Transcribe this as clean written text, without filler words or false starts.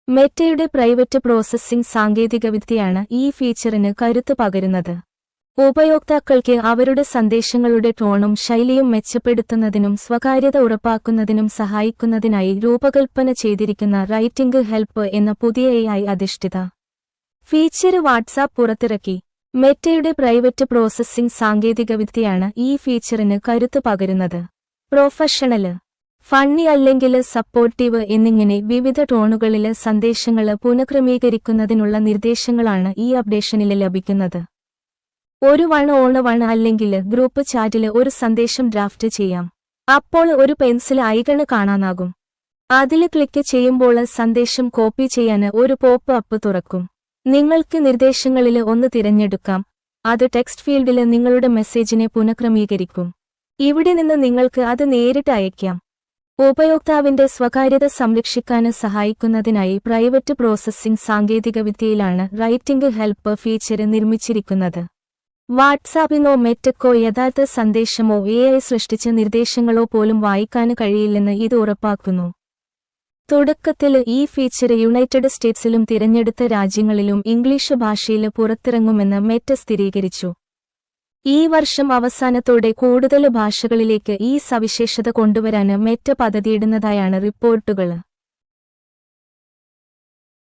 മെറ്റയുടെ private processing സാങ്കേതികവിദ്യയാണ് ഈ ഫീച്ചറിന് കരുത്ത് പകരുന്നത്. ഉപയോക്താക്കൾക്ക് അവരുടെ സന്ദേശങ്ങളുടെ ടോണും ശൈലിയും മെച്ചപ്പെടുത്തുന്നതിനും സ്വകാര്യത ഉറപ്പാക്കുന്നതിനും സഹായിക്കുന്നതിനായി രൂപകൽപ്പന ചെയ്തിരിക്കുന്ന റൈറ്റിംഗ് ഹെൽപ്പ് എന്ന പുതിയ AI അധിഷ്ഠിത ഫീച്ചർ വാട്സാപ്പ് പുറത്തിറക്കി. മെറ്റയുടെ പ്രൈവറ്റ് പ്രോസസ്സിംഗ് സാങ്കേതികവിദ്യയാണ് ഈ ഫീച്ചറിന് കരുത്ത് പകരുന്നത്. പ്രൊഫഷണല്, ഫണ്ണി അല്ലെങ്കിൽ സപ്പോർട്ടീവ് എന്നിങ്ങനെ വിവിധ ടോണുകളില് സന്ദേശങ്ങള് പുനഃക്രമീകരിക്കുന്നതിനുള്ള നിർദ്ദേശങ്ങളാണ് ഈ അപ്ഡേഷനില് ലഭിക്കുന്നത്. ഒരു വൺ അല്ലെങ്കിൽ ഗ്രൂപ്പ് ചാറ്റില് ഒരു സന്ദേശം ഡ്രാഫ്റ്റ് ചെയ്യാം. അപ്പോൾ ഒരു പെൻസിൽ ഐക്കണ് കാണാനാകും. അതില് ക്ലിക്ക് ചെയ്യുമ്പോൾ സന്ദേശം കോപ്പി ചെയ്യാന് ഒരു പോപ്പ് അപ്പ് തുറക്കും. നിങ്ങൾക്ക് നിർദ്ദേശങ്ങളില് ഒന്ന് തിരഞ്ഞെടുക്കാം. അത് ടെക്സ്റ്റ് ഫീൽഡില് നിങ്ങളുടെ മെസ്സേജിനെ പുനഃക്രമീകരിക്കും. ഇവിടെ നിന്ന് നിങ്ങൾക്ക് അത് നേരിട്ട് അയയ്ക്കാം. ഉപയോക്താവിന്റെ സ്വകാര്യത സംരക്ഷിക്കാന് സഹായിക്കുന്നതിനായി പ്രൈവറ്റ് പ്രോസസ്സിംഗ് സാങ്കേതികവിദ്യയിലാണ് റൈറ്റിംഗ് ഹെൽപ്പ് ഫീച്ചർ നിർമ്മിച്ചിരിക്കുന്നത്. വാട്സാപ്പിനോ മെറ്റയ്ക്കോ യഥാർത്ഥ സന്ദേശമോ AI സൃഷ്ടിച്ച നിർദ്ദേശങ്ങളോ പോലും വായിക്കാന് കഴിയില്ലെന്ന് ഇത് ഉറപ്പാക്കുന്നു. തുടക്കത്തിൽ ഈ ഫീച്ചർ യുണൈറ്റഡ് സ്റ്റേറ്റ്സിലും തിരഞ്ഞെടുത്ത രാജ്യങ്ങളിലും ഇംഗ്ലീഷ് ഭാഷയില് പുറത്തിറങ്ങുമെന്ന് മെറ്റ സ്ഥിരീകരിച്ചു. ഈ വർഷം അവസാനത്തോടെ കൂടുതൽ ഭാഷകളിലേക്ക് ഈ സവിശേഷത കൊണ്ടുവരാന് മെറ്റ പദ്ധതിയിടുന്നതായാണ് റിപ്പോർട്ടുകൾ.